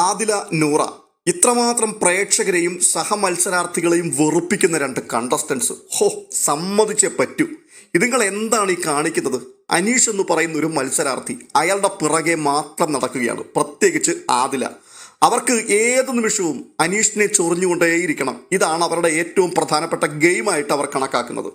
ആദില നൂറ ഇത്രമാത്രം പ്രേക്ഷകരെയും സഹമത്സരാർത്ഥികളെയും വെറുപ്പിക്കുന്ന രണ്ട് കണ്ടസ്റ്റൻസ് സമ്മതിച്ചേ പറ്റൂ. ഇതുങ്ങൾ എന്താണ് ഈ കാണിക്കുന്നത്? അനീഷ് എന്ന് പറയുന്ന ഒരു മത്സരാർത്ഥി അയാളുടെ പിറകെ മാത്രം നടക്കുകയാണ്, പ്രത്യേകിച്ച് ആദില. അവർക്ക് ഏത് നിമിഷവും അനീഷിനെ ചൊറിഞ്ഞുകൊണ്ടേയിരിക്കണം. ഇതാണ് അവരുടെ ഏറ്റവും പ്രധാനപ്പെട്ട ഗെയിമായിട്ട് അവർ കണക്കാക്കുന്നത്.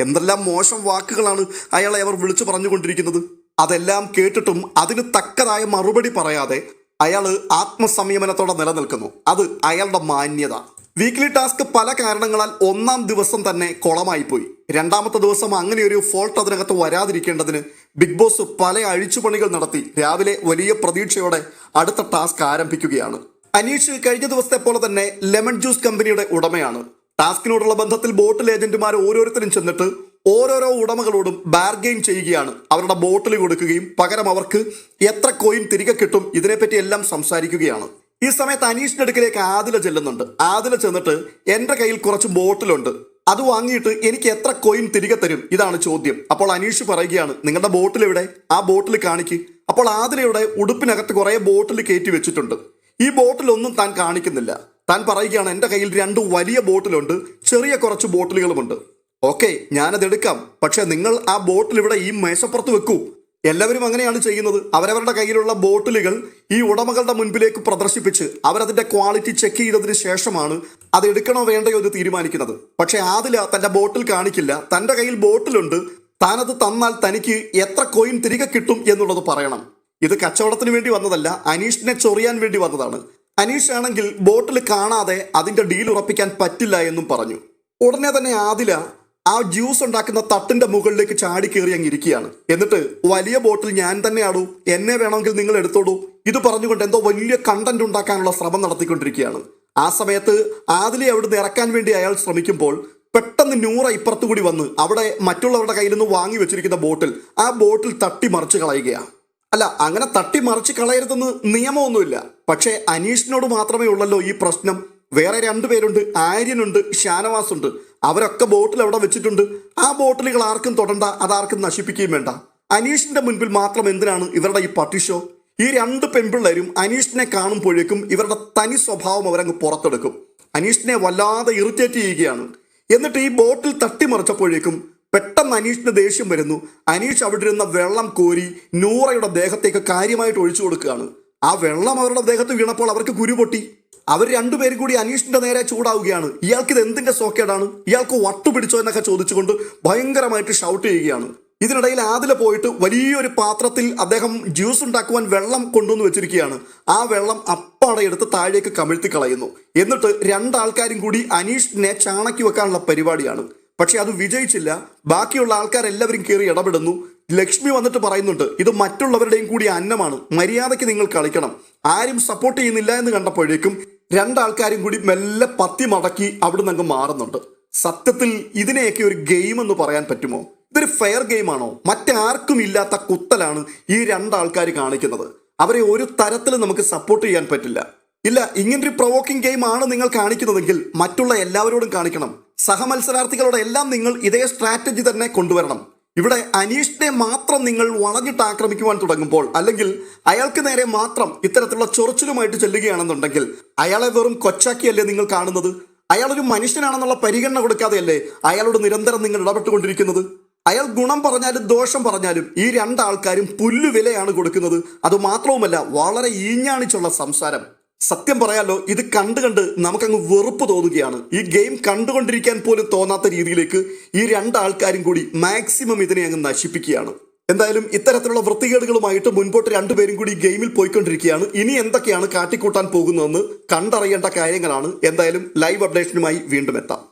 എന്തെല്ലാം മോശം വാക്കുകളാണ് അയാളെ അവർ വിളിച്ചു പറഞ്ഞുകൊണ്ടിരിക്കുന്നത്. അതെല്ലാം കേട്ടിട്ടും അതിന് തക്കതായ മറുപടി പറയാതെ അയാൾ ആത്മസംയമനത്തോടെ നിലനിൽക്കുന്നു. അത് അയാളുടെ മാന്യത. വീക്ക്ലി ടാസ്ക് പല കാരണങ്ങളാൽ ഒന്നാം ദിവസം തന്നെ കുളമായിപ്പോയി. രണ്ടാമത്തെ ദിവസം അങ്ങനെ ഒരു ഫോൾട്ട് അതിനകത്ത് വരാതിരിക്കേണ്ടതിന് ബിഗ് ബോസ് പല അഴിച്ചുപണികൾ നടത്തി രാവിലെ വലിയ പ്രതീക്ഷയോടെ അടുത്ത ടാസ്ക് ആരംഭിക്കുകയാണ്. അനീഷ് കഴിഞ്ഞ ദിവസത്തെ പോലെ തന്നെ ലെമൺ ജ്യൂസ് കമ്പനിയുടെ ഉടമയാണ്. ടാസ്കിനോടുള്ള ബന്ധത്തിൽ ബോട്ടിൽ ഏജന്റുമാർ ഓരോരുത്തരും ചെന്നിട്ട് ഓരോരോ ഉടമകളോടും ബാർഗെയിൻ ചെയ്യുകയാണ്. അവരുടെ ബോട്ടിൽ കൊടുക്കുകയും പകരം അവർക്ക് എത്ര കോയിൻ തിരികെ കിട്ടും ഇതിനെപ്പറ്റി എല്ലാം സംസാരിക്കുകയാണ്. ഈ സമയത്ത് അനീഷിന്റെ അടുക്കിലേക്ക് ആദില ചെല്ലുന്നുണ്ട്. ആദില ചെന്നിട്ട് എൻ്റെ കയ്യിൽ കുറച്ച് ബോട്ടിലുണ്ട്, അത് വാങ്ങിയിട്ട് എനിക്ക് എത്ര കോയിൻ തിരികെ തരും, ഇതാണ് ചോദ്യം. അപ്പോൾ അനീഷ് പറയുകയാണ്, നിങ്ങളുടെ ബോട്ടിൽ എവിടെ? ആ ബോട്ടിൽ കാണിക്ക്. അപ്പോൾ ആദിലയുടെ ഉടുപ്പിനകത്ത് കുറേ ബോട്ടിൽ കയറ്റി വെച്ചിട്ടുണ്ട്. ഈ ബോട്ടിലൊന്നും താൻ കാണിക്കുന്നില്ല. താൻ പറയുകയാണ്, എൻ്റെ കയ്യിൽ 2 വലിയ ബോട്ടിലുണ്ട്, ചെറിയ കുറച്ച് ബോട്ടിലുകളുമുണ്ട്. ഓക്കെ, ഞാനത് എടുക്കാം, പക്ഷെ നിങ്ങൾ ആ ബോട്ടിൽ ഇവിടെ ഈ മേശപ്പുറത്ത് വെക്കൂ. എല്ലാവരും അങ്ങനെയാണ് ചെയ്യുന്നത്. അവരവരുടെ കയ്യിലുള്ള ബോട്ടിലുകൾ ഈ ഉടമകളുടെ മുൻപിലേക്ക് പ്രദർശിപ്പിച്ച് അവരതിന്റെ ക്വാളിറ്റി ചെക്ക് ചെയ്തതിന് ശേഷമാണ് അത് എടുക്കണോ വേണ്ടയോ എന്ന് തീരുമാനിക്കുന്നത്. പക്ഷെ ആദില തന്റെ ബോട്ടിൽ കാണിക്കില്ല. തന്റെ കയ്യിൽ ബോട്ടിലുണ്ട്, താനത് തന്നാൽ തനിക്ക് എത്ര കോയിൻ തിരികെ കിട്ടും എന്നുള്ളത് പറയണം. ഇത് കച്ചവടത്തിന് വേണ്ടി വന്നതല്ല, അനീഷിനെ ചൊറിയാൻ വേണ്ടി വന്നതാണ്. അനീഷ് ആണെങ്കിൽ ബോട്ടിൽ കാണാതെ അതിന്റെ ഡീൽ ഉറപ്പിക്കാൻ പറ്റില്ല എന്നും പറഞ്ഞു. ഉടനെ തന്നെ ആദില ആ ജ്യൂസ് ഉണ്ടാക്കുന്ന തട്ടിന്റെ മുകളിലേക്ക് ചാടി കയറി അങ്ങ് ഇരിക്കുകയാണ്. എന്നിട്ട് വലിയ ബോട്ടിൽ ഞാൻ തന്നെയാടൂ, എന്നെ വേണമെങ്കിൽ നിങ്ങൾ എടുത്തോളൂ, ഇത് പറഞ്ഞുകൊണ്ട് എന്തോ വലിയ കണ്ടന്റ് ഉണ്ടാക്കാനുള്ള ശ്രമം നടത്തിക്കൊണ്ടിരിക്കുകയാണ്. ആ സമയത്ത് ആദിലെ അവിടുന്ന് ഇറക്കാൻ വേണ്ടി അയാൾ ശ്രമിക്കുമ്പോൾ പെട്ടെന്ന് നൂറ ഇപ്പുറത്തുകൂടി വന്ന് അവിടെ മറ്റുള്ളവരുടെ കയ്യിൽ നിന്ന് വാങ്ങി വെച്ചിരിക്കുന്ന ആ ബോട്ടിൽ തട്ടി മറിച്ച് കളയുകയാണ്. അല്ല, അങ്ങനെ തട്ടി മറിച്ച് കളയരുതെന്ന് നിയമമൊന്നുമില്ല. പക്ഷേ അനീഷിനോട് മാത്രമേ ഉള്ളല്ലോ ഈ പ്രശ്നം. വേറെ 2 പേരുണ്ട്, ആര്യനുണ്ട്, ഷാനവാസ് ഉണ്ട്. അവരൊക്കെ ബോട്ടിൽ അവിടെ വെച്ചിട്ടുണ്ട്. ആ ബോട്ടിലുകൾ ആർക്കും തൊടണ്ട, അതാർക്കും നശിപ്പിക്കുകയും വേണ്ട. അനീഷിന്റെ മുൻപിൽ മാത്രം എന്തിനാണ് ഇവരുടെ ഈ പട്ടിഷോ? ഈ 2 പെൺപിള്ളേരും അനീഷിനെ കാണുമ്പോഴേക്കും ഇവരുടെ തനി സ്വഭാവം അവരങ്ങ് പുറത്തെടുക്കും. അനീഷിനെ വല്ലാതെ ഇറിറ്റേറ്റ് ചെയ്യുകയാണ്. എന്നിട്ട് ഈ ബോട്ടിൽ തട്ടിമറിച്ചപ്പോഴേക്കും പെട്ടെന്ന് അനീഷിന് ദേഷ്യം വരുന്നു. അനീഷ് അവിടെ ഇരുന്ന വെള്ളം കോരി നൂറയുടെ ദേഹത്തേക്ക് കാര്യമായിട്ട് ഒഴിച്ചു കൊടുക്കുകയാണ്. ആ വെള്ളം അവരുടെ ദേഹത്ത് വീണപ്പോൾ അവർക്ക് കുരുപൊട്ടി. അവർ 2 പേരും കൂടി അനീഷിന്റെ നേരെ ചൂടാവുകയാണ്. ഇയാൾക്ക് ഇത് എന്തിന്റെ സോക്കേടാണ്, ഇയാൾക്ക് വട്ടു പിടിച്ചോ എന്നൊക്കെ ചോദിച്ചുകൊണ്ട് ഭയങ്കരമായിട്ട് ഷൗട്ട് ചെയ്യുകയാണ്. ഇതിനിടയിൽ ആദില പോയിട്ട് വലിയൊരു പാത്രത്തിൽ അദ്ദേഹം ജ്യൂസ് ഉണ്ടാക്കുവാൻ വെള്ളം കൊണ്ടുവന്ന് വെച്ചിരിക്കുകയാണ്. ആ വെള്ളം അപ്പാടെ എടുത്ത് താഴേക്ക് കമിഴ്ത്തി കളയുന്നു. എന്നിട്ട് 2 ആൾക്കാരും കൂടി അനീഷിനെ ചാണക്കി വെക്കാനുള്ള പരിപാടിയാണ്. പക്ഷെ അത് വിജയിച്ചില്ല. ബാക്കിയുള്ള ആൾക്കാരെല്ലാവരും കയറി ഇടപെടുന്നു. ലക്ഷ്മി വന്നിട്ട് പറയുന്നുണ്ട്, ഇത് മറ്റുള്ളവരുടെയും കൂടി അന്നമാണ്, മര്യാദയ്ക്ക് നിങ്ങൾ കളിക്കണം. ആരും സപ്പോർട്ട് ചെയ്യുന്നില്ല എന്ന് കണ്ടപ്പോഴേക്കും 2 ആൾക്കാരും കൂടി മെല്ലെ പത്തി മടക്കി അവിടുന്ന് അങ്ങ് മാറുന്നുണ്ട്. സത്യത്തിൽ ഇതിനെയൊക്കെ ഒരു ഗെയിം എന്ന് പറയാൻ പറ്റുമോ? ഇതൊരു ഫെയർ ഗെയിമാണോ? മറ്റാർക്കും ഇല്ലാത്ത കുത്തലാണ് ഈ 2 ആൾക്കാർ കാണിക്കുന്നത്. അവരെ ഒരു തരത്തിൽ നമുക്ക് സപ്പോർട്ട് ചെയ്യാൻ പറ്റില്ല. ഇല്ല, ഇങ്ങനൊരു പ്രൊവോക്കിംഗ് ഗെയിം ആണ് നിങ്ങൾ കാണിക്കുന്നതെങ്കിൽ മറ്റുള്ള എല്ലാവരോടും കാണിക്കണം. സഹമത്സരാർത്ഥികളോട് എല്ലാം നിങ്ങൾ ഇതേ സ്ട്രാറ്റജി തന്നെ കൊണ്ടുവരണം. ഇവിടെ അനീഷിനെ മാത്രം നിങ്ങൾ വളഞ്ഞിട്ട് ആക്രമിക്കുവാൻ തുടങ്ങുമ്പോൾ, അല്ലെങ്കിൽ അയാൾക്ക് നേരെ മാത്രം ഇത്തരത്തിലുള്ള ചൊറിച്ചിലുമായിട്ട് ചെല്ലുകയാണെന്നുണ്ടെങ്കിൽ അയാളെ വെറും കൊച്ചാക്കിയല്ലേ നിങ്ങൾ കാണുന്നത്? അയാളൊരു മനുഷ്യനാണെന്നുള്ള പരിഗണന കൊടുക്കാതെയല്ലേ അയാളോട് നിരന്തരം നിങ്ങൾ ഇടപെട്ടുകൊണ്ടിരിക്കുന്നത്? അയാൾ ഗുണം പറഞ്ഞാലും ദോഷം പറഞ്ഞാലും ഈ 2 ആൾക്കാരും പുല്ലുവിലയാണ് കൊടുക്കുന്നത്. അതുമാത്രവുമല്ല, വളരെ ഈഞ്ഞാണിച്ചുള്ള സംസാരം. സത്യം പറയാലോ, ഇത് കണ്ട് നമുക്കങ്ങ് വെറുപ്പ് തോന്നുകയാണ്. ഈ ഗെയിം കണ്ടുകൊണ്ടിരിക്കാൻ പോലും തോന്നാത്ത രീതിയിലേക്ക് ഈ 2 ആൾക്കാരും കൂടി മാക്സിമം ഇതിനെ അങ്ങ് നശിപ്പിക്കുകയാണ്. എന്തായാലും ഇത്തരത്തിലുള്ള വൃത്തികേടുകളുമായിട്ട് മുൻപോട്ട് 2 പേരും കൂടി ഗെയിമിൽ പോയിക്കൊണ്ടിരിക്കുകയാണ്. ഇനി എന്തൊക്കെയാണ് കാട്ടിക്കൂട്ടാൻ പോകുന്നതെന്ന് കണ്ടറിയേണ്ട കാര്യങ്ങളാണ്. എന്തായാലും ലൈവ് അപ്ഡേഷനുമായി വീണ്ടും എത്താം.